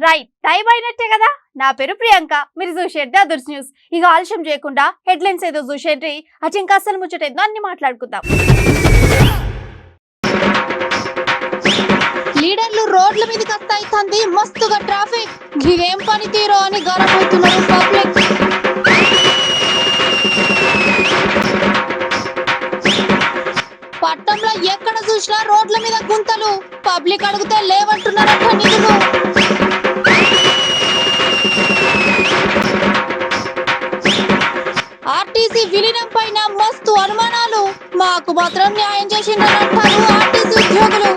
Right time అయినట్టే కదా. నా పేరు ప్రియాంక, మీరు చూసేది అదర్స్ న్యూస్. ఇక ఆలస్యం చేయకుండా హెడ్లైన్స్ ఏదో చూసేంటి, అటు ఇంకా అసలు ముచ్చటేదో అన్ని మాట్లాడుకుందాం. లీడర్లు రోడ్ల మీదకి వస్తాయితుంది మస్తుగా ట్రాఫిక్, ఇదేం పని తీరో అని గరమవుతున్నారు పబ్లిక్. పట్టణంలో ఎక్కడ చూసినా రోడ్ల మీద గుంతలు, పబ్లిక్ అడిగితే లేవంటున్నారట నిధులు. ఆర్టీసీ విలీనం పైన మస్తు అనుమానాలు, మాకు మాత్రం న్యాయం చేసిండ్రంటారు ఆర్టీసీ ఉద్యోగులు.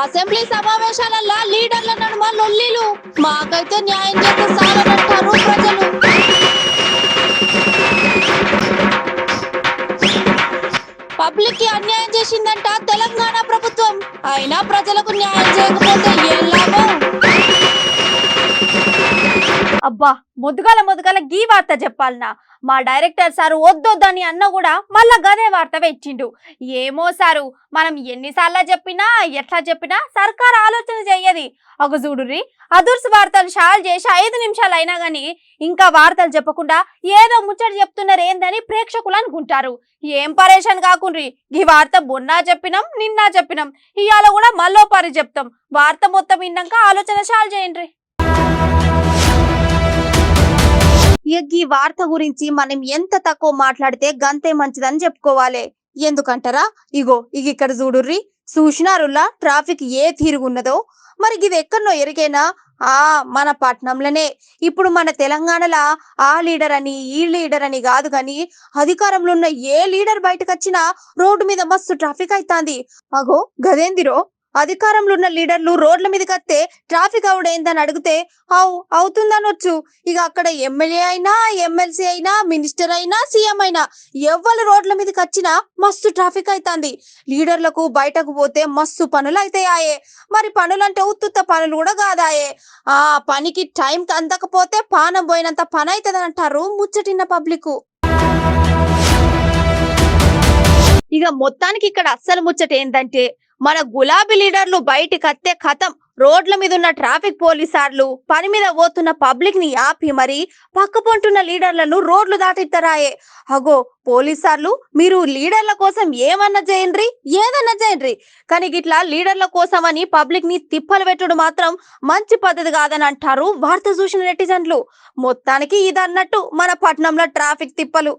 అసెంబ్లీ సమావేశాలలో లీడర్ల నడుమ లొల్లీలు, మాకైతే న్యాయం చేస్తే సాగనంటారు ప్రజలు. పబ్లిక్ కి అన్యాయం చేసిందంట తెలంగాణ ప్రభుత్వం, అయినా ప్రజలకు న్యాయం చేయకపోతే ఏం లాభం? అబ్బా ముద్దుగాల గీ వార్త చెప్పాలనా? మా డైరెక్టర్ సారు వద్దొద్దని అన్న కూడా మళ్ళా గదే వార్త పెట్టిండు. ఏమో సారు, మనం ఎన్నిసార్లు చెప్పినా ఎట్లా చెప్పినా సర్కార్ ఆలోచన చెయ్యది. ఒక చూడుర్రి, అదుర్స్ వార్తలు షాల్ చేసి 5 నిమిషాలు అయినా గానీ ఇంకా వార్తలు చెప్పకుండా ఏదో ముచ్చట చెప్తున్నారు ఏందని ప్రేక్షకులు అనుకుంటారు. ఏం పరేషాన్ కాకుండ్రి, ఈ వార్త మొన్న చెప్పినాం, నిన్న చెప్పినాం, ఇవాళ కూడా మళ్ళో పరి చెప్తాం. వార్త మొత్తం విన్నాక ఆలోచన షాల్ చేయండి. ఈ వార్త గురించి మనం ఎంత తక్కువ మాట్లాడితే గంతే మంచిదని చెప్పుకోవాలి. ఎందుకంటారా, ఇగో ఇక్కడ చూడుర్రి, చూసినారులా ట్రాఫిక్ ఏ తీరుగున్నదో. మరి ఇది ఎక్కడనో ఎరిగేనా? మన పట్నంలోనే. ఇప్పుడు మన తెలంగాణలో ఆ లీడర్ అని ఈ లీడర్ అని కాదు కానీ అధికారంలో ఉన్న ఏ లీడర్ బయటకు వచ్చినా రోడ్డు మీద మస్తు ట్రాఫిక్ అవుతుంది. అగో గదేందిరో, అధికారంలో ఉన్న లీడర్లు రోడ్ల మీదకి వస్తే ట్రాఫిక్ అవుడేందని అడిగితే అవుతుందనొచ్చు. ఇక అక్కడ ఎమ్మెల్యే అయినా ఎమ్మెల్సీ అయినా మినిస్టర్ అయినా సీఎం అయినా ఎవ్వరు రోడ్ల మీదకి వచ్చినా మస్తు ట్రాఫిక్ అవుతుంది. లీడర్లకు బయటకు పోతే మస్తు పనులు అవుతాయే. మరి పనులంటే ఉత్తుత్త పనులు కూడా కాదాయే. పనికి టైంకి అందకపోతే పానం పోయినంత పని అవుతుంది అంటారు ముచ్చటిన్న పబ్లిక్. ఇక మొత్తానికి ఇక్కడ అస్సలు ముచ్చట ఏంటంటే, మన గులాబీ లీడర్లు బయటికి అత్తే కథం, రోడ్ల మీద ఉన్న ట్రాఫిక్ పోలీసార్లు పని మీద పోతున్న పబ్లిక్ ని ఆపి మరి పక్కపొంటున్న లీడర్లను రోడ్లు దాటిస్తారాయే. అగో పోలీసార్లు, మీరు లీడర్ల కోసం ఏమన్నా చేయండి, ఏదన్నా చేయండి, కానీ ఇట్లా లీడర్ల కోసం అని పబ్లిక్ ని తిప్పలు పెట్టుడు మాత్రం మంచి పద్ధతి కాదని అంటారు వార్త చూసిన నెటిజన్లు. మొత్తానికి ఇదన్నట్టు మన పట్నంలో ట్రాఫిక్ తిప్పలు.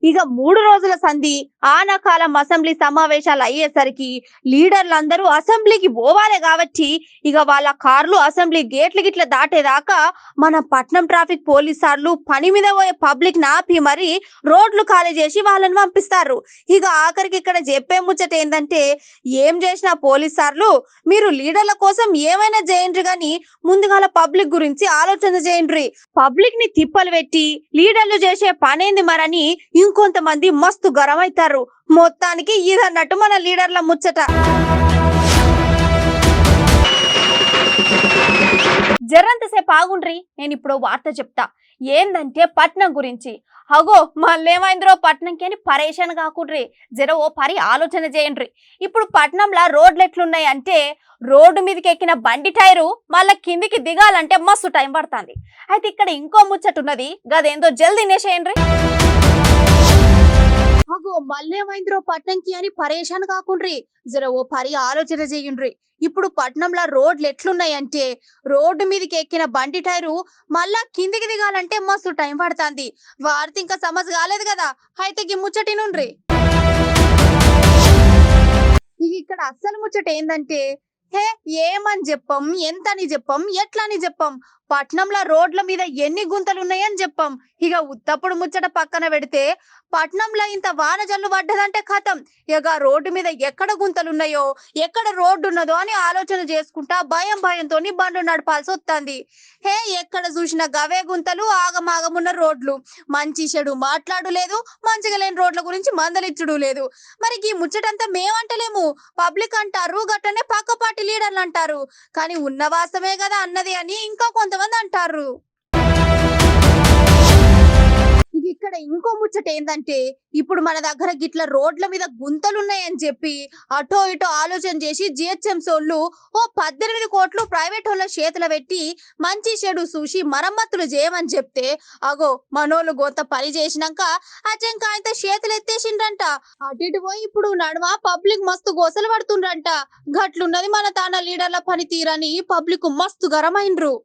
ఇక 3 రోజుల సంధి ఆనాకాలం అసెంబ్లీ సమావేశాలు అయ్యేసరికి లీడర్లందరూ అసెంబ్లీకి పోవాలి కాబట్టి ఇక వాళ్ళ కార్లు అసెంబ్లీ గేట్లు గిట్ల దాటేదాకా మన పట్నం ట్రాఫిక్ పోలీసార్లు పని మీద పోయే పబ్లిక్ నాపి మరి రోడ్లు ఖాళీ చేసి వాళ్ళని పంపిస్తారు. ఇక ఆఖరికి ఇక్కడ చెప్పే ముచ్చట ఏంటంటే, ఏం చేసిన పోలీసార్లు మీరు లీడర్ల కోసం ఏమైనా చేయండి కానీ ముందుగాల పబ్లిక్ గురించి ఆలోచన చేయండి. పబ్లిక్ ని తిప్పలు పెట్టి లీడర్లు చేసే పనేంది మరని ఇంకొంతమంది మస్తు గరం అవుతారు. మొత్తానికి ఇదన్నట్టు మన లీడర్ల ముచ్చట. జరంతసేపు ఆగుండ్రి, నేను ఇప్పుడు వార్త చెప్తా. ఏందంటే పట్నం గురించి. అగో మళ్ళేమైందిరో పట్నంకి అని పరేషాన్ కాకుండ్రి, జర ఓ పరి ఆలోచన చేయండి. ఇప్పుడు పట్నంలో రోడ్లు ఎట్లున్నాయి అంటే, రోడ్డు మీదకి ఎక్కిన బండి టైరు మళ్ళా కిందికి దిగాలంటే మస్తు టైం పడుతుంది. అయితే ఇక్కడ ఇంకో ముచ్చట ఉన్నది, గదేందో జల్దీ తినేసేయండి. అగో మళ్ళేమైందిరో పట్నంకి అని పరేషాన్ కాకుండ్రి, జర ఓ పరి ఆలోచన చేయండి. ఇప్పుడు పట్నంలో రోడ్లు ఎట్లున్నాయంటే, రోడ్డు మీదకి ఎక్కిన బండి టైరు మళ్ళా కిందికి దిగాలంటే మస్తు టైం పడుతుంది. వార్త ఇంకా సమస్య కాలేదు కదా, అయితే ఈ ముచ్చటి నుండ్రి. ఇక్కడ అస్సలు ముచ్చట ఏందంటే, ఏమని చెప్పం, ఎంతని చెప్పం, ఎట్లని చెప్పం, పట్నంలో రోడ్ల మీద ఎన్ని గుంతలు ఉన్నాయని చెప్పం. ఇక ఉత్తప్పుడు ముచ్చట పక్కన పెడితే పట్నంలో ఇంత వాన జల్లు పడ్డదంటే కథం, ఇక రోడ్డు మీద ఎక్కడ గుంతలు ఉన్నాయో ఎక్కడ రోడ్డు ఉన్నదో అని ఆలోచన చేసుకుంటా భయంతో బండ్లు నడపాల్సి వస్తుంది. ఎక్కడ చూసిన గవే గుంతలు, ఆగమాగమున్న రోడ్లు, మంచి చెడు మాట్లాడు లేదు, మంచిగా లేని రోడ్ల గురించి మందలిచ్చుడు లేదు. మరి ఈ ముచ్చటంతా మేమంటలేము, పబ్లిక్ అంటారు, గట్టనే పక్క పార్టీ లీడర్లు అంటారు. కానీ ఉన్న వాస్తవమే కదా అన్నది అని ఇంకా కొంతమంది అంటారు. ఇక్కడ ఇంకో ముచ్చట ఏందంటే ఇప్పుడు మన దగ్గర గిట్ల రోడ్ల మీద గుంతలున్నాయని చెప్పి అటో ఇటో ఆలోచన చేసి జిహెచ్ఎంసీ వాళ్ళు ఓ 18 కోట్లు ప్రైవేట్ వాళ్ళ చేతులు పెట్టి మంచి చెడు చూసి మరమ్మతులు చేయమని చెప్తే అగో మనోళ్ళు గొంత పని చేసినాక అజంకాయంత చేతులు ఎత్తేసిండ్రంట. అటు ఇటు పోయి ఇప్పుడు నడుమ పబ్లిక్ మస్తు గోసలు పడుతుండ్రంట. గట్లున్నది మన తాన లీడర్ల పని తీరని పబ్లిక్ మస్తు గరమైండ్రు.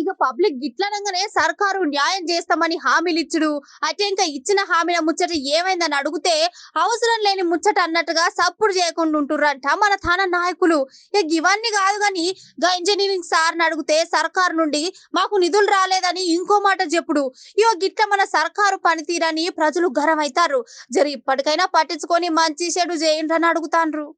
ఇక పబ్లిక్ గిట్లనంగానే సర్కారు న్యాయం చేస్తామని హామీలు ఇచ్చుడు అయితే ఇంకా ఇచ్చిన హామీల ముచ్చట ఏమైందని అడిగితే అవసరం లేని ముచ్చట అన్నట్టుగా సప్పుడు చేయకుండా ఉంటుర్రంట మన తాన నాయకులు. ఇక ఇవన్నీ కాదు గాని గా ఇంజనీరింగ్ సార్ని అడిగితే సర్కారు నుండి మాకు నిధులు రాలేదని ఇంకో మాట చెప్పుడు. ఇగో గిట్ల మన సర్కారు పనితీరని ప్రజలు గరమైతారు. జరి ఇప్పటికైనా పట్టించుకొని మంచి చెడు చేయండి అని అడుగుతాండ్రు.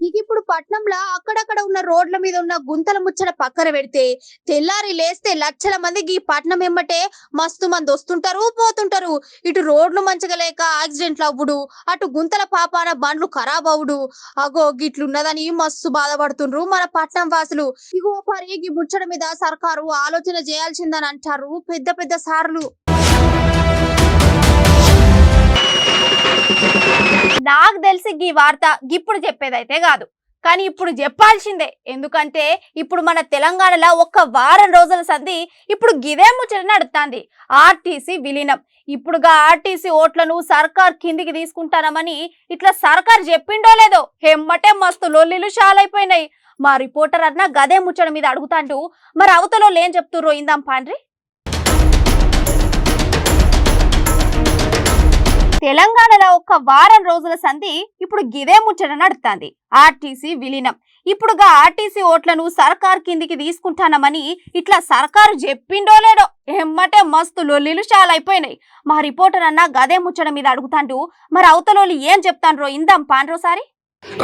ఇక ఇప్పుడు పట్నంలో అక్కడక్కడ ఉన్న రోడ్ల మీద ఉన్న గుంతల ముచ్చట పక్కన పెడితే తెల్లారి లేస్తే లక్షల మందికి ఈ పట్నం ఎమ్మటే మస్తు మంది వస్తుంటారు పోతుంటారు. ఇటు రోడ్లు మంచిగా లేక యాక్సిడెంట్లు అవ్వుడు, అటు గుంతల పాపాన బండ్లు ఖరాబ్ అవుడు. అగో గిట్లున్నదని మస్తు బాధపడుతుండ్రు మన పట్నం వాసులు. ఇగో పరి ఈ ముచ్చట మీద సర్కారు ఆలోచన చేయాల్సిందని అంటారు పెద్ద పెద్ద సార్లు. నాకు తెలిసి ఈ వార్త ఇప్పుడు చెప్పేదైతే కాదు, కానీ ఇప్పుడు చెప్పాల్సిందే. ఎందుకంటే ఇప్పుడు మన తెలంగాణలో ఒక్క వారం రోజుల సంధి ఇప్పుడు గిదే ముచ్చట నడుస్తుంది. ఆర్టీసీ విలీనం. ఇప్పుడుగా ఆర్టీసీ ఓట్లను సర్కార్ కిందికి తీసుకుంటానమని ఇట్లా సర్కార్ చెప్పిండో లేదో హెమ్మటే మస్తు లొల్లిలు షాలైపోయినాయి. మా రిపోర్టర్ అన్న గదే ముచ్చట మీద అడుగుతాంటూ మరి అవతలో ఏం చెప్తుర్రో ఇందాం పాండ్రి. తెలంగాణలో ఒక్క వారం రోజుల సంధి ఇప్పుడు గిదే ముచ్చట నడుస్తుంది. ఆర్టీసీ విలీనం. ఇప్పుడుగా ఆర్టీసీ ఓట్లను సర్కార్ కిందికి తీసుకుంటానమని ఇట్లా సర్కారు చెప్పిండో లేడో ఎమ్మటే మస్తు లొల్లిలు చాలా అయిపోయినాయి. మా రిపోర్టర్ అన్న గదే ముచ్చట మీద అడుగుతాంటూ మరి అవతలోళ్ళు ఏం చెప్తాండ్రో ఇందాం పాండ్రోసారి.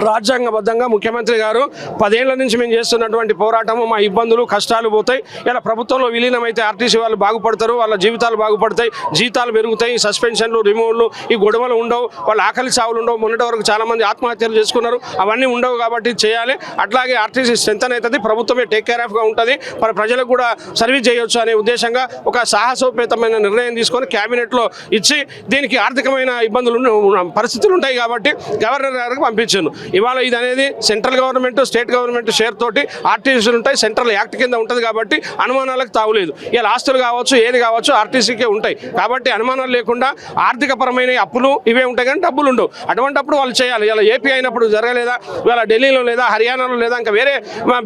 రాజ్యాంగబద్ధంగా ముఖ్యమంత్రి గారు 10 ఏళ్ల నుంచి మేము చేస్తున్నటువంటి పోరాటము మా ఇబ్బందులు కష్టాలు పోతాయి. ఇలా ప్రభుత్వంలో విలీనం అయితే ఆర్టీసీ వాళ్ళు బాగుపడతారు, వాళ్ళ జీవితాలు బాగుపడతాయి, జీతాలు పెరుగుతాయి, సస్పెన్షన్లు రిమూవ్లు ఈ గొడవలు ఉండవు, వాళ్ళ ఆకలి చావులు ఉండవు. మొన్నటి వరకు చాలామంది ఆత్మహత్యలు చేసుకున్నారు, అవన్నీ ఉండవు కాబట్టి చేయాలి. అట్లాగే ఆర్టీసీ స్ట్రెంతన్ అవుతుంది, ప్రభుత్వమే టేక్ కేర్ ఆఫ్గా ఉంటుంది, మరి ప్రజలకు కూడా సర్వీస్ చేయొచ్చు అనే ఉద్దేశంగా ఒక సాహసోపేతమైన నిర్ణయం తీసుకొని క్యాబినెట్లో ఇచ్చి దీనికి ఆర్థికమైన ఇబ్బందులు పరిస్థితులు ఉంటాయి కాబట్టి గవర్నర్ గారికి పంపించాను. ఇవాళ ఇది అనేది central government state government share తోటి ఆర్టీసీలు ఉంటాయి, సెంట్రల్ యాక్ట్ కింద ఉంటుంది కాబట్టి అనుమానాలకు తావులేదు. ఇలా ఆస్తులు కావచ్చు ఏది కావచ్చు ఆర్టీసీకే ఉంటాయి కాబట్టి అనుమానాలు లేకుండా ఆర్థిక పరమైన అప్పులు ఇవే ఉంటాయి కానీ డబ్బులు ఉండవు. అటువంటిప్పుడు వాళ్ళు చేయాలి. ఇలా ఏపీ అయినప్పుడు జరగలేదా, ఇవాళ ఢిల్లీలో లేదా హర్యానాలో లేదా ఇంకా వేరే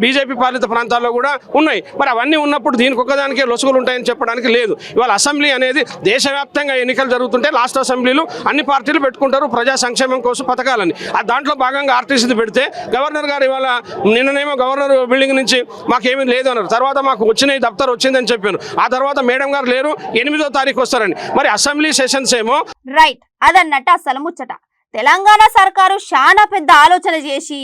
బీజేపీ పాలిత ప్రాంతాల్లో కూడా ఉన్నాయి. మరి అవన్నీ ఉన్నప్పుడు దీనికి ఒక్కదానికే లొసుగులు ఉంటాయని చెప్పడానికి లేదు. ఇవాళ అసెంబ్లీ అనేది దేశవ్యాప్తంగా ఎన్నికలు జరుగుతుంటే లాస్ట్ అసెంబ్లీలు అన్ని పార్టీలు పెట్టుకుంటారు ప్రజా సంక్షేమం కోసం పథకాలని. దాంట్లో భాగంగా ఆర్టీసీ పెడితే గవర్నర్ గారు ఇవాళ నిన్ననేమో గవర్నర్ బిల్డింగ్ నుంచి మాకేమీ లేదు అన్నారు. తర్వాత మాకు వచ్చిన దఫ్తర్ వచ్చిందని చెప్పాను. ఆ తర్వాత మేడం గారు లేరు, 8వ తారీఖు వస్తారని. మరి అసెంబ్లీ సెషన్స్ ఏమో రైట్ అదన్నట్టు అసలు ముచ్చట. తెలంగాణ సర్కారు చాలా పెద్ద ఆలోచన చేసి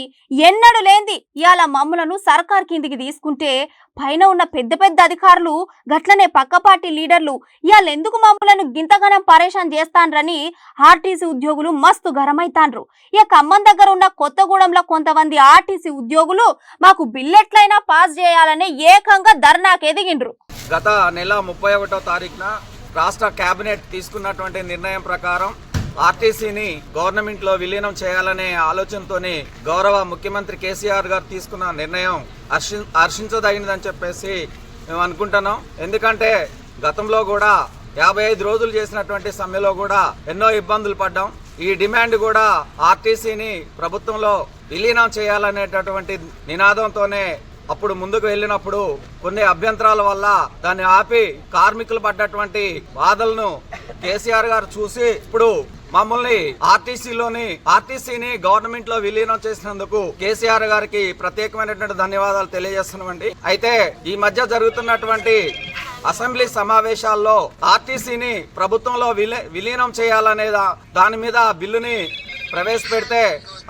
ఎన్నడూ లేంది ఇవాళ మమ్ములను సర్కార్ కిందికి తీసుకుంటే పైన ఉన్న పెద్ద పెద్ద అధికారులు గట్లనే పక్క పార్టీ లీడర్లు ఇవాళ ఎందుకు మమ్ములను గింతగానం పరేషాన్ చేస్తాన్రని ఆర్టీసీ ఉద్యోగులు మస్తు గరమైతాండ్రు. ఇక ఖమ్మం దగ్గర ఉన్న కొత్తగూడెంలో కొంతమంది ఆర్టీసీ ఉద్యోగులు మాకు బిల్లెట్లైనా పాస్ చేయాలని ఏకంగా ధర్నాకు ఎదిగిండ్రు. గత నెల 31వ తారీఖున రాష్ట్ర కేబినెట్ తీసుకున్నటువంటి నిర్ణయం ప్రకారం ఆర్టీసీని గవర్నమెంట్లో విలీనం చేయాలనే ఆలోచనతోనే గౌరవ ముఖ్యమంత్రి కేసీఆర్ గారు తీసుకున్న నిర్ణయం హర్షించదగినదని చెప్పేసి మేము అనుకుంటున్నాం. ఎందుకంటే గతంలో కూడా 55 రోజులు చేసినటువంటి సమ్మెలో కూడా ఎన్నో ఇబ్బందులు పడ్డాం. ఈ డిమాండ్ కూడా ఆర్టీసీని ప్రభుత్వంలో విలీనం చేయాలనేటటువంటి నినాదంతోనే అప్పుడు ముందుకు వెళ్ళినప్పుడు కొన్ని అభ్యంతరాల వల్ల దాన్ని ఆపి కార్మికులు పడ్డటువంటి బాధలను కేసీఆర్ గారు చూసి ఇప్పుడు మమ్మల్ని ఆర్టీసీని గవర్నమెంట్ లో విలీనం చేసినందుకు కేసీఆర్ గారికి ప్రత్యేకమైనటువంటి ధన్యవాదాలు తెలియజేస్తున్నామండి. అయితే ఈ మధ్య జరుగుతున్నటువంటి అసెంబ్లీ సమావేశాల్లో ఆర్టీసీని ప్రభుత్వంలో విలీనం చేయాలనే దాని మీద బిల్లుని ప్రవేశపెడితే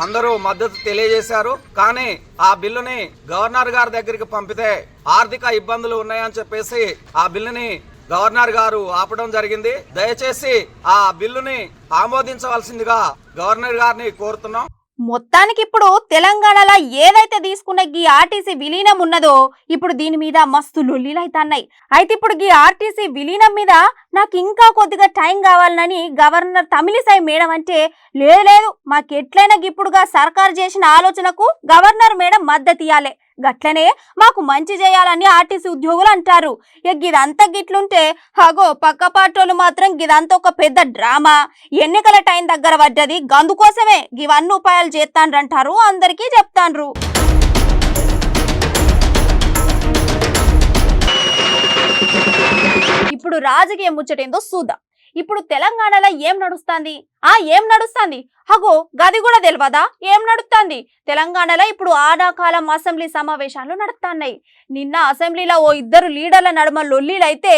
అందరూ మద్దతు తెలియజేశారు. కానీ ఆ బిల్లుని గవర్నర్ గారి దగ్గరికి పంపితే ఆర్థిక ఇబ్బందులు ఉన్నాయని చెప్పేసి ఆ బిల్లుని గవర్నర్ గారు ఆపడం జరిగింది. దయచేసి ఆ బిల్లుని ఆమోదించవలసిందిగా గవర్నర్ గారిని కోరుతున్నాం. మొత్తానికి ఇప్పుడు తెలంగాణలో ఏదైతే తీసుకున్న ఈ ఆర్టీసీ విలీనం ఉన్నదో ఇప్పుడు దీని మీద మస్తు లొల్లీలైతున్నాయి. అయితే ఇప్పుడు ఈ ఆర్టీసీ విలీనం మీద నాకు ఇంకా కొద్దిగా టైం కావాలని గవర్నర్ తమిళిసై మేడం అంటే లేదు మాకు ఎట్లయినా ఇప్పుడుగా సర్కారు చేసిన ఆలోచనకు గవర్నర్ మేడం మద్దతు ఇవ్వాలి, గట్లనే మాకు మంచి చేయాలని ఆర్టీసీ ఉద్యోగులు అంటారు. ఇదంతా గిట్లుంటే హగో పక్క పార్టీలు మాత్రం ఇదంతా ఒక పెద్ద డ్రామా, ఎన్నికల టైం దగ్గర పడ్డది, గందుకోసమే ఇవన్నీ ఉపాయాలు చేస్తాండ్రంటారు, అందరికీ చెప్తాండ్రు. ఇప్పుడు రాజకీయ ముచ్చటేందో చూద్దాం. ఇప్పుడు తెలంగాణలో ఏం నడుస్తుంది అగో గది కూడా తెలియదా ఏం నడుస్తుంది తెలంగాణలో? ఇప్పుడు ఆనాకాలం అసెంబ్లీ సమావేశాలు నడుస్తున్నాయి. నిన్న అసెంబ్లీలో ఓ ఇద్దరు లీడర్ల నడుమ లొల్లీలైతే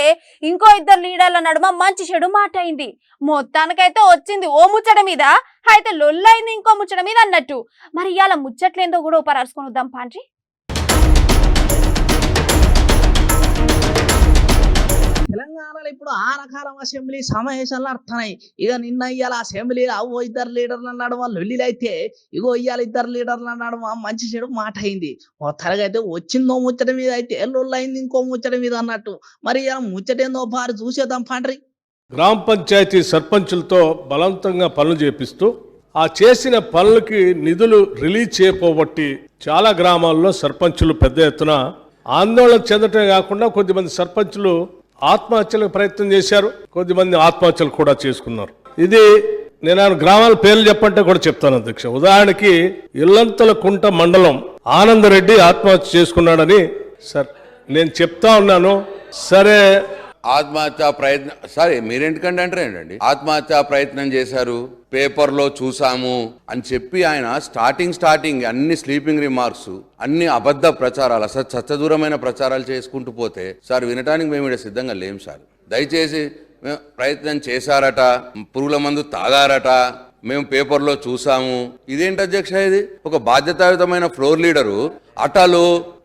ఇంకో ఇద్దరు లీడర్ల నడుమ మంచి చెడు మాట అయింది. మొత్తానికైతే వచ్చింది ఓ ముచ్చట మీద, అయితే లొల్లైంది ఇంకో ముచ్చట మీద అన్నట్టు. మరి ఇవాళ ముచ్చట్లేందో కూడా ఉపరాసుకొని వద్దాం పాండ్రి. తెలంగాణలో ఇప్పుడు ఆనకాలం అసెంబ్లీ సమావేశాలు నడుతున్నాయి. ఇక నిన్న ఇవాళ అసెంబ్లీలో ఓ ఇద్దరు లీడర్ల నడుమ లొల్లిలైతే ఇగో ఇవాళ ఇద్దరు లీడర్ల నడుమ మంచి చెడు మాట అయింది. మొత్తానికి అయితే వచ్చిందో ముచ్చట మీద అయితే లొల్లైంది ఇంకో ముచ్చట మీద అన్నట్టు. మరి ఇలా ముచ్చటేందో బారి చూసేద్దాం పండ్రి. గ్రామ పంచాయతీ సర్పంచులతో బలవంతంగా పనులు చేపిస్తూ ఆ చేసిన పనులకి నిధులు రిలీజ్ చేయపోబట్టి చాలా గ్రామాల్లో సర్పంచులు పెద్ద ఎత్తున ఆందోళన చెందటమే కాకుండా కొద్దిమంది సర్పంచులు ఆత్మహత్యలకు ప్రయత్నం చేశారు, కొద్దిమంది ఆత్మహత్యలు కూడా చేసుకున్నారు. ఇది నేను గ్రామాల పేర్లు చెప్పంటే కూడా చెప్తాను అధ్యక్ష. ఉదాహరణకి ఇల్లంతలకుంట మండలం ఆనందరెడ్డి ఆత్మహత్య చేసుకున్నాడని సార్ నేను చెప్తా ఉన్నాను. సరే ఆత్మహత్య ప్రయత్నం సరే మీరేంటికంటే అంటారు ఏంటండి, ఆత్మహత్య ప్రయత్నం చేశారు పేపర్లో చూసాము అని చెప్పి ఆయన స్టార్టింగ్ అన్ని స్లీపింగ్ రిమార్క్స్, అన్ని అబద్ధ ప్రచారాలు, అసలు చచ్చదూరమైన ప్రచారాలు చేసుకుంటూ పోతే సార్ వినటానికి మేము ఇక్కడ సిద్ధంగా లేం సార్. దయచేసి ప్రయత్నం చేశారట, పురుగుల మందు తాగారట, మేము పేపర్లో చూసాము, ఇదేంటి అధ్యక్ష? ఇది ఒక బాధ్యతాయుతమైన ఫ్లోర్ లీడరు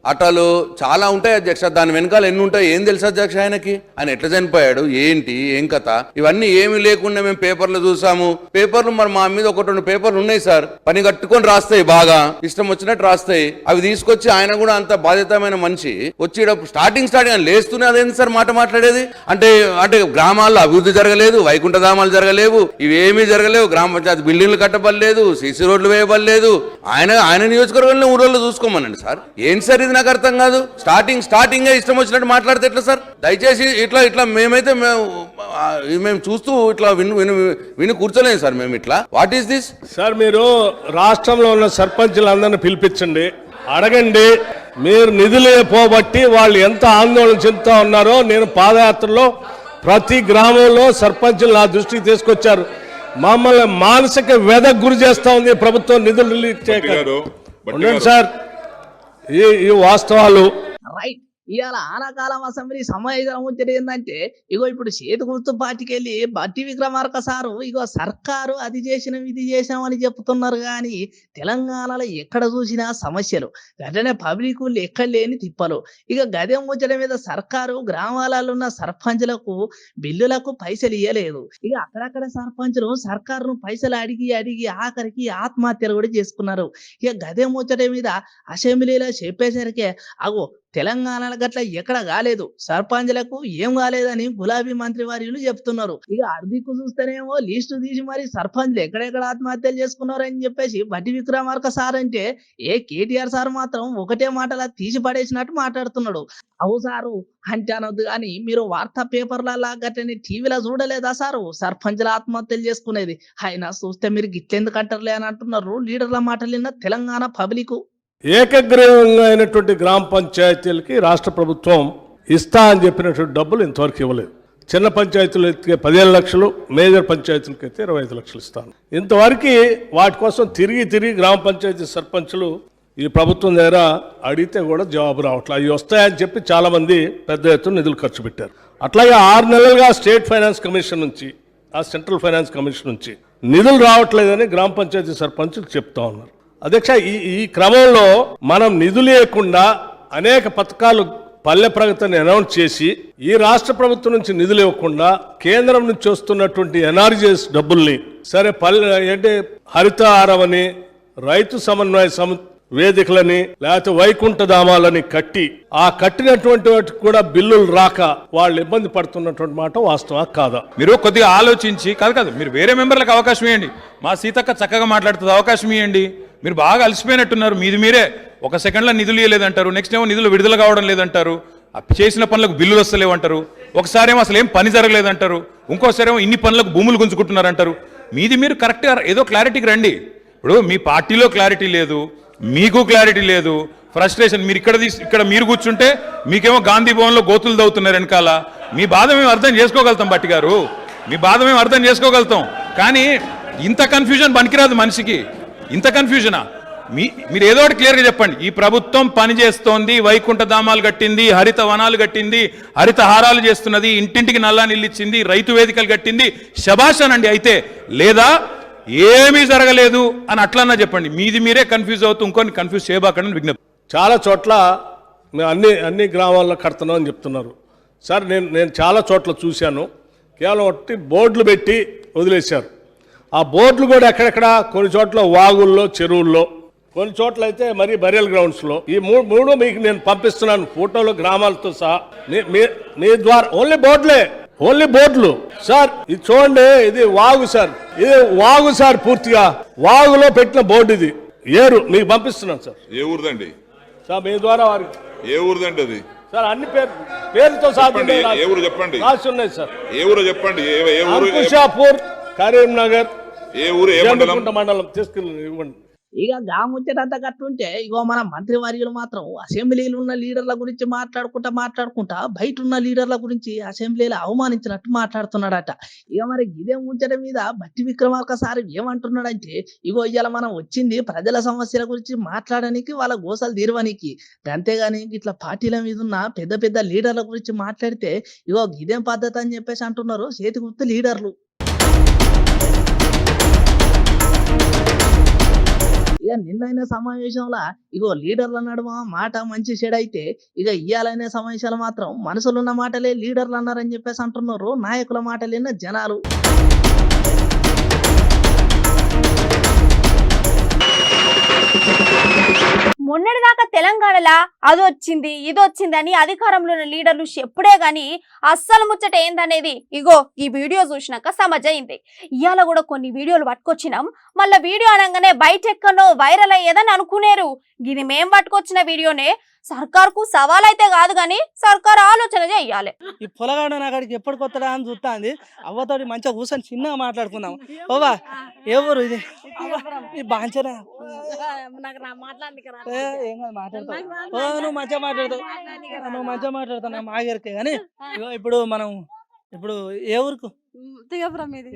అటలు చాలా ఉంటాయి అధ్యక్ష, దాని వెనకాల ఎన్ని ఉంటాయి ఏం తెలుసు అధ్యక్ష ఆయనకి? ఆయన ఎట్లా చనిపోయాడు, ఏంటి ఏం కథ, ఇవన్నీ ఏమి లేకుండా మేము పేపర్లు చూసాము. పేపర్లు మరి మా మీద ఒకటి రెండు పేపర్లు ఉన్నాయి సార్, పని కట్టుకొని రాస్తాయి, బాగా ఇష్టం వచ్చినట్టు రాస్తాయి. అవి తీసుకొచ్చి ఆయన కూడా అంత బాధ్యతమైన మనిషి వచ్చి స్టార్టింగ్ ఆయన లేస్తూనే అదేంటి సార్ మాట మాట్లాడేది? అంటే గ్రామాల్లో అభివృద్ధి జరగలేదు, వైకుంఠధామాలు జరగలేవు, ఇవేమీ జరగలేవు, గ్రామ పంచాయతీ బిల్డింగ్లు కట్టబడలేదు, సీసీ రోడ్లు వేయబడలేదు. ఆయన నియోజకవర్గంలో ఊరోళ్ళు చూసుకోమనండి సార్. ఏంటి సార్ ఇది? నాకు అర్థం కాదు. స్టార్టింగ్ ఇష్టం వచ్చినట్టు మాట్లాడితే ఎట్లా సార్? దయచేసి ఇట్లా మేమైతే మేము చూస్తూ ఇట్లా విని కూర్చోలేము సార్ మేము ఇట్లా. What is this sir? మీరు రాష్ట్రంలో ఉన్న సర్పంచులందరినీ పిలిపించండి, అడగండి మీరు నిధులు పోబట్టి వాళ్ళు ఎంత ఆందోళన చెందుతా ఉన్నారో. నేను పాదయాత్రలో ప్రతి గ్రామంలో సర్పంచులు నా దృష్టికి తీసుకొచ్చారు. మమ్మల్ని మానసిక వ్యధకు గురి చేస్తా ఉంది ప్రభుత్వం నిధులు రిలీజ్ చేయగలరు సార్. ఈ వాస్తవాలు రైట్. ఇవాళ ఆనకాలం అసెంబ్లీ సమావేశం ముచ్చట ఏంటంటే ఇగో ఇప్పుడు చేతి గుర్తు పార్టీకి వెళ్ళి బట్టి విక్రమార్క సారు ఇగో సర్కారు అది చేసినాం ఇది చేసామని చెప్తున్నారు. కానీ తెలంగాణలో ఎక్కడ చూసినా సమస్యలు, వెంటనే పబ్లిక్ ఎక్కడ లేని తిప్పలు. ఇక గదే ముచ్చట మీద సర్కారు గ్రామాలలో ఉన్న సర్పంచులకు బిల్లులకు పైసలు ఇవ్వలేదు. ఇక అక్కడక్కడ సర్పంచులు సర్కారును పైసలు అడిగి ఆఖరికి ఆత్మహత్యలు కూడా చేసుకున్నారు. ఇక గదే ముచ్చట మీద అసెంబ్లీలో చెప్పేసరికి అగో తెలంగాణలో గట్ల ఎక్కడ కాలేదు, సర్పంచ్లకు ఏం కాలేదని గులాబీ మంత్రి వర్యులు చెప్తున్నారు. ఇక అర్ధికు చూస్తేనేమో లిస్టు తీసి మరి సర్పంచ్లు ఎక్కడెక్కడ ఆత్మహత్యలు చేసుకున్నారు అని చెప్పేసి బట్టి విక్రమార్క సార్ అంటే కేటీఆర్ సార్ మాత్రం ఒకటే మాటలా తీసి పడేసినట్టు మాట్లాడుతున్నాడు. అవు సారు అంటే అనొద్దు కానీ మీరు వార్తా పేపర్లలో గట్టని టీవీలో చూడలేదా సారు సర్పంచ్ల ఆత్మహత్యలు చేసుకునేది? ఆయన చూస్తే మీరు గిట్లెందుకు అంటారులే అని అంటున్నారు లీడర్ల మాటలు విన్న తెలంగాణ పబ్లిక్. ఏకగ్రీవంగా అయినటువంటి గ్రామ పంచాయతీలకి రాష్ట్ర ప్రభుత్వం ఇస్తా అని చెప్పినటువంటి డబ్బులు ఇంతవరకు ఇవ్వలేదు. చిన్న పంచాయతీలకి 15 లక్షలు, మేజర్ పంచాయతీలకి అయితే 25 లక్షలు ఇస్తాను. ఇంతవరకు వాటి కోసం తిరిగి గ్రామ పంచాయతీ సర్పంచులు ఈ ప్రభుత్వం దగ్గర అడిగితే కూడా జవాబు రావట్లేదు. అవి వస్తాయని చెప్పి చాలా మంది పెద్ద ఎత్తున నిధులు ఖర్చు పెట్టారు. అట్లాగే 6 నెలలుగా స్టేట్ ఫైనాన్స్ కమిషన్ నుంచి, ఆ సెంట్రల్ ఫైనాన్స్ కమిషన్ నుంచి నిధులు రావట్లేదని గ్రామ పంచాయతీ సర్పంచులు చెప్తా ఉన్నారు. అధ్యక్ష, ఈ క్రమంలో మనం నిధులు లేకుండా అనేక పథకాలు పల్లె ప్రగతిని అనౌన్స్ చేసి ఈ రాష్ట్ర ప్రభుత్వం నుంచి నిధులు ఇవ్వకుండా కేంద్రం నుంచి వస్తున్నటువంటి ఎన్ఆర్జీఎస్ డబ్బుల్ని సరే పల్లె అంటే హరితహారం అని రైతు సమన్వయ వేదికలని లేకపోతే వైకుంఠ ధామాలని కట్టి ఆ కట్టినటువంటి వాటికి కూడా బిల్లులు రాక వాళ్ళు ఇబ్బంది పడుతున్నటువంటి మాట వాస్తవా కాదా? మీరు కొద్దిగా ఆలోచించి కాదు మీరు వేరే మెంబర్లకు అవకాశం ఇవ్వండి. మా సీతక్క చక్కగా మాట్లాడుతుంది, అవకాశం ఇవ్వండి. మీరు బాగా అలసిపోయినట్టున్నారు, మీరే ఒక సెకండ్లో నిధులు ఇవ్వలేదంటారు, నెక్స్ట్ ఏమో నిధులు విడుదల కావడం లేదంటారు, చేసిన పనులకు బిల్లులు వస్తలేవంటారు, ఒకసారేమో అసలు ఏం పని జరగలేదంటారు, ఇంకోసారేమో ఇన్ని పనులకు భూములు గుంజుకుంటున్నారంటారు. మీరు కరెక్ట్గా ఏదో క్లారిటీకి రండి. ఇప్పుడు మీ పార్టీలో క్లారిటీ లేదు, మీకు క్లారిటీ లేదు, ఫ్రస్ట్రేషన్. మీరు ఇక్కడ మీరు కూర్చుంటే మీకేమో గాంధీ భవన్లో గోతులు దవ్వుతున్నారు వెనకాల. మీ బాధ మేము అర్థం చేసుకోగలుగుతాం భట్టి గారు, మీ బాధ మేము అర్థం చేసుకోగలుగుతాం. కానీ ఇంత కన్ఫ్యూజన్ పనికిరాదు మనిషికి. ఇంత కన్ఫ్యూజనా? మీరు ఏదో ఒకటి క్లియర్గా చెప్పండి. ఈ ప్రభుత్వం పనిచేస్తోంది, వైకుంఠ ధామాలు కట్టింది, హరిత వనాలు కట్టింది, హరిత హారాలు చేస్తున్నది, ఇంటింటికి నల్లా నీళ్ళు ఇచ్చింది, రైతు వేదికలు కట్టింది, శభాష్ అనండి. అయితే లేదా ఏమీ జరగలేదు అని అట్లన్నా చెప్పండి. మీరే కన్ఫ్యూజ్ అవుతూ ఇంకొని కన్ఫ్యూజ్ చేయబాకండి విజ్ఞప్తి. చాలా చోట్ల మేము అన్ని గ్రామాల్లో కడుతున్నాం అని చెప్తున్నారు సార్. నేను చాలా చోట్ల చూశాను, కేవలం ఒకటి బోర్డులు పెట్టి వదిలేశారు. ఆ బోర్డులు కూడా ఎక్కడెక్కడ కొన్ని చోట్ల వాగుల్లో, చెరువుల్లో, కొన్ని చోట్ల అయితే మరి బరియల్ గ్రౌండ్స్లో. ఈ మూడు మీకు నేను పంపిస్తున్నాను ఫోటోలు గ్రామాలతో సహా. మీ ద్వారా ఓన్లీ బోర్డులు సార్. ఇది చూడండి, ఇది వాగు సార్, ఇది వాగు సార్, పూర్తిగా వాగులో పెట్టిన బోర్డు ఇది. ఏరు మీకు పంపిస్తున్నాను సార్. ఏ ఊరిదండి సార్? మీ ద్వారా వారికి. ఏ ఊరిదండి అది సార్? అన్ని పేరుతో సాధ్యం ఏ ఊరు చెప్పండి, రాసి ఉన్నాయి సార్. ఏ ఊరు చెప్పండి, ఏ ఊరు? అంకుషాపూర్, కరీంనగర్, ఏ ఊరు, ఏ మండలం తీసుకెళ్ళి ఇవ్వండి. ఇక గాముచ్చేటంత కట్టుంటే ఇగో మన మంత్రివర్యులు మాత్రం అసెంబ్లీలో ఉన్న లీడర్ల గురించి మాట్లాడుకుంటా బయట ఉన్న లీడర్ల గురించి అసెంబ్లీలో అవమానించినట్టు మాట్లాడుతున్నాడట. ఇక మరి ఇదే ముచ్చట మీద భట్టి విక్రమార్క సార్ ఏమంటున్నాడంటే, ఇగో ఇవాళ మనం వచ్చింది ప్రజల సమస్యల గురించి మాట్లాడడానికి, వాళ్ళ గోసలు తీరవనికి. అంతేగాని ఇట్లా పార్టీల మీద ఉన్న పెద్ద పెద్ద లీడర్ల గురించి మాట్లాడితే ఇగో ఇదేం పద్ధతి అని చెప్పేసి అంటున్నారు చేతి గుర్తు లీడర్లు. ఇక నిన్నైన సమావేశంలో ఇగో లీడర్ల నడుమ మాట మంచి చెడు అయితే, ఇక ఇయ్యాలనే సమావేశాలు మాత్రం మనసులున్న మాటలే లీడర్లు అన్నారని చెప్పేసి అంటున్నారు నాయకుల మాటలేన జనాలు. మొన్నటిదాకా తెలంగాణలో అది వచ్చింది ఇది వచ్చింది అని అధికారంలో ఉన్న లీడర్లు చెప్పుడే గాని అస్సలు ముచ్చట ఏందనేది ఇగో ఈ వీడియో చూసినాక సమజైంది. ఇవాళ కూడా కొన్ని వీడియోలు పట్టుకొచ్చినాం, మళ్ళీ వీడియో అనగానే బయట ఎక్కడో వైరల్ అయ్యేదని అనుకునేరు. ఇది మేం పట్టుకొచ్చిన వీడియోనే. సర్కార్కు సవాల్ అయితే కాదు కానీ సర్కార్ ఆలోచన చెయ్యాలి. ఈ పొలగాడ నాకాడికి ఎప్పుడు కొత్తడా అని చూస్తాంది. అవ్వతోటి మంచిగా కూర్చొని చిన్నగా మాట్లాడుకుందాం. ఓవా ఎవరు ఇది బాంచనా? ఏం కాదు మాట్లాడతావు, నువ్వు మంచిగా మాట్లాడతావు నా మాగరికే. కానీ ఇప్పుడు మనం ఏ ఊరుకు? తిగపురం ఇది.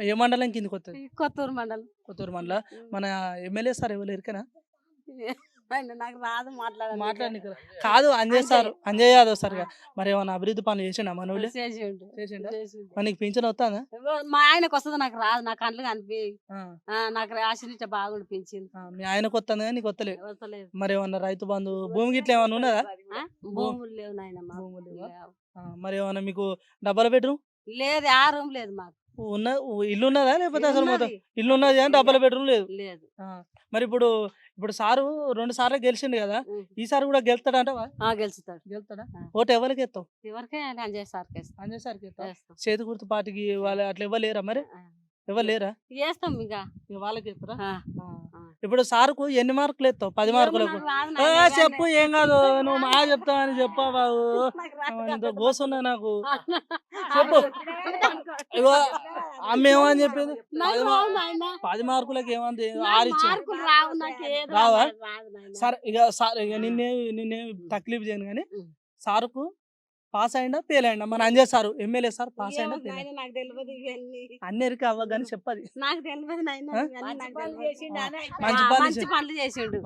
ఏ మండలం కిందకి వస్తుంది? కొత్తూరు మండలం. మన ఎమ్మెల్యే సార్ ఎవరు ఎరికనా? నాకు రాదు మాట్లాడి కాదు. అంజయ్ యాదవ్ సార్. మరి ఏమన్నా అభివృద్ధి పనులు చేసిండా మన ఊళ్ళో? చేసిండా? మరి నీకు పింఛన్ వస్తుందా? మా ఆయనకు వస్తుంది, నాకు రాదు. నా కళ్ళు కనిపి నాకు ఆశీర్వచ బాగుండి పింఛన్. మీ ఆయనకు వస్తుంది కానీ నీకు వస్తలేదు. మరి ఏమన్నా రైతు బంధు భూమి గిట్ల ఏమన్నా ఉన్నదా? భూములు లేవు నాయన. మరి ఏమన్నా మీకు డబల్ బెడ్రూమ్ లేదు? ఆ రూమ్ లేదు మాకు. ఇల్లు ఉన్నదా లేకపోతే అసలు మొత్తం ఇల్లు ఉన్నది కానీ డబల్ బెడ్రూమ్ లేదు? మరి ఇప్పుడు సారు 2 సార్లు గెలిచిండు కదా, ఈసారి కూడా గెలుస్తాడంటవా? గెలుస్తాడా? ఓటు ఎవరికి ఎత్తావు? అంజయ్ సార్కి ఎత్తావు. చేతి గుర్తు పార్టీకి వాళ్ళు అట్లా ఇవ్వలేరా? మరి ఎవరు లేరా? చేస్తాం ఇక వాళ్ళకి ఎత్తారా? ఇప్పుడు సార్కు ఎన్ని మార్కులు ఎత్తావు? 10 మార్కులకు చెప్పు. ఏం కాదు, నువ్వు మా చెప్తావు అని చెప్పా బాబు. గోసున్నా నాకు చెప్పు. ఇగో అమ్మ ఏమని చెప్పింది? 10 మార్కులకి ఏమంది? 6 ఇచ్చింది. రావా? సరే ఇక నిన్నే తక్లీఫ్ చేయను కానీ సార్కు పాస్ అయినా ఫెయిల్ అయినా మన Anjay sir MLA sir pass అయినా అన్నిరికి అవ్వ కానీ చెప్పది. మంచి పనులు చేసిండు.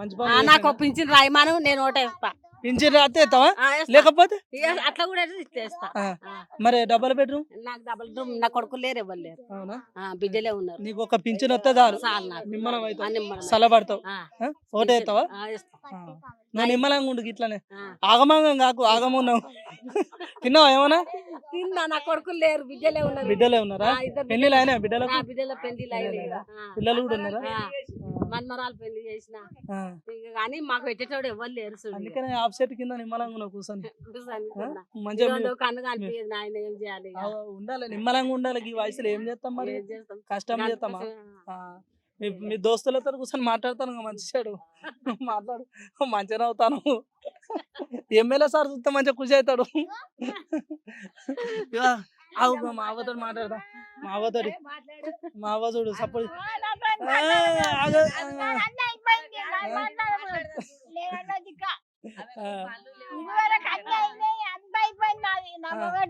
నాకు పింఛన్ రాయమాను, నేను ఓటేస్తా. పింఛన్ రాస్తే ఎత్తావా? లేకపోతే అట్లా కూడా ఇచ్చేస్తా. మరి డబల్ బెడ్రూమ్? నాకు డబల్ బెడ్రూమ్. నా కొడుకులు లేరు, ఎవరు లేరు. అవునా? బిడ్డలే ఉన్నారు. నీకు ఒక పింఛన్ వస్తే చాలు, నిమ్మలం అవుతావు, సలబడతావు, ఓటేస్తావా? నువ్వు నిమ్మలంగా ఉండు. ఇట్లానే ఆగమంగం కాకు, ఆగమున్నావు. తిన్నావా ఏమన్నా? తిన్నా. నా కొడుకులు లేరు, బిడ్డలే ఉన్నారు. బిడ్డలే ఉన్నారా? పెళ్లిళ్ళు అయినా బిడ్డలకు? బిడ్డల పెళ్లి పిల్లలు కూడా ఉన్నారా? మన్మరాలు పెళ్లి చేసిన ఆ, కానీ మాకు పెట్టేటోడు ఎవరు లేరు చూడు. అందుకనే ఆఫ్సెట్ కింద నిమ్మలంగా ఉన్నావు కూర్చొని కూర్చొని ఆ? ఉన్నా. మంచిగా ఈరోజు కన్ను కనిపించదు నాయన ఏం చేయాలి ఇక? ఉండాలి నిమ్మలంగా ఉండాలి ఈ వయసులో ఏం చేస్తాం మరి ఏం చేస్తాం? కష్టం చేస్తామా మీ దోస్తులతో కూర్చొని మాట్లాడతాను మంచి చెడు మాట్లాడు మంచిగా అవుతాను ఎమ్మెల్యే సార్ చూస్తే మంచిగా ఖుషి అవుతాడు మా అవ్వతో మాట్లాడదాం మా అవ్వ చూడు సపోర్ట్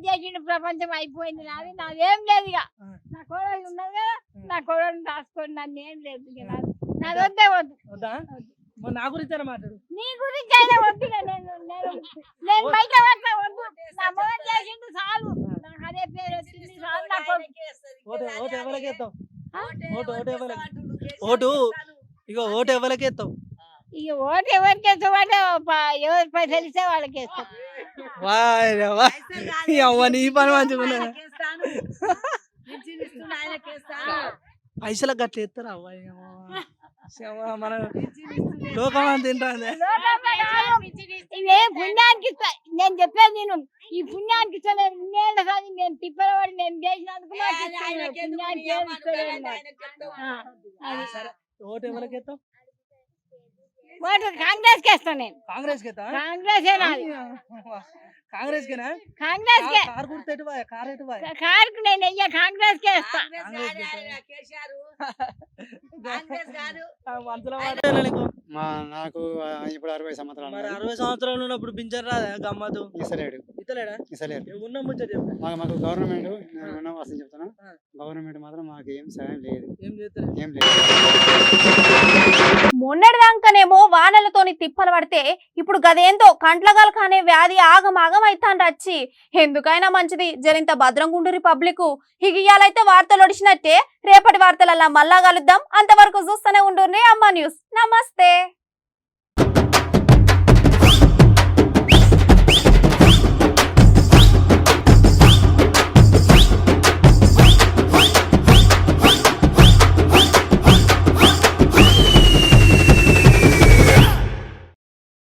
చేసిన ప్రపంచం అయిపోయింది నాది నాదేం లేదు ఇక నా కోడలు ఉన్నది కదా నా కోడలు రాసుకోండి నన్ను ఏం లేదు ఇక నాది వద్దే వద్దు వద్దా నా గురించి మాట్లాడు నీ గురించి అయినా వద్దు ఇక నేను బయట పడతా వద్దు నా మొదలు చేసిండు చాలు నాకు అదే పేరు వచ్చింది చాలు నా ఓటు ఎవరికి ఎత్తావు ఓటు ఇగో ఓటు ఎవరికి ఎత్తావు ఇక ఓటు ఎవరికి వేస్తామంటే ఎవరి పైసలు ఇస్తే వాళ్ళకి వేస్తాం అవ్వ నీ పని మంచిగా పైసలకు గట్ల ఎత్తారు అవ్వాయి మన లోకం తింటాంది ఇవేం పుణ్యానికి ఇస్తా నేను చెప్పేది నేను ఈ పుణ్యానికి ఇస్తా నేను ఇన్నేళ్ళ కానీ నేను తిప్పలవాడి నేను చేసినందుకు నాకు ఇస్తాను. పుణ్యానికి ఏమి ఇస్తలేను నాకు. సరే ఓటు ఎవరికి ఎత్తావు ఓటు కాంగ్రెస్ కి వేస్తాను నేను కాంగ్రెస్ కి ఎత్తా కాంగ్రెస్ కాంగ్రెస్ కేనా కాంగ్రెస్ కే కారు గుర్తు ఎటు కారు ఎటు కారుకు నేను వెయ్య కాంగ్రెస్ కే వేస్తా మనసులో మాట్లాడాలి నీకు నాకు ఇప్పుడు 60 సంవత్సరాలు మరి 60 సంవత్సరాలు ఉన్నప్పుడు పింఛన్ రాదా గమ్మతు ఇస్తలేడు ఇతలేడా ఇస్తలేరు ఉన్న ముచ్చట చెప్పు మాకు గవర్నమెంట్ నేను వాస్తవం చెప్తాను గవర్నమెంట్ మాత్రం మాకు ఏం సాయం లేదు ఏం చేస్తారు ఏం లేదు మొన్నటిదాకానేమో వానలతోని తిప్పలు పడితే ఇప్పుడు గదేందో కంట్లగల్ కానే వ్యాధి ఆగమాగం అయితాండి వచ్చి ఎందుకైనా మంచిది జరింత భద్రంగుండురి పబ్లిక్ ఇయాలైతే వార్తలు ఒడిచినట్టే రేపటి వార్తలల్లా మళ్ళా కలుద్దాం అంతవరకు చూస్తూనే ఉండుర్రి అమ్మ న్యూస్ నమస్తే.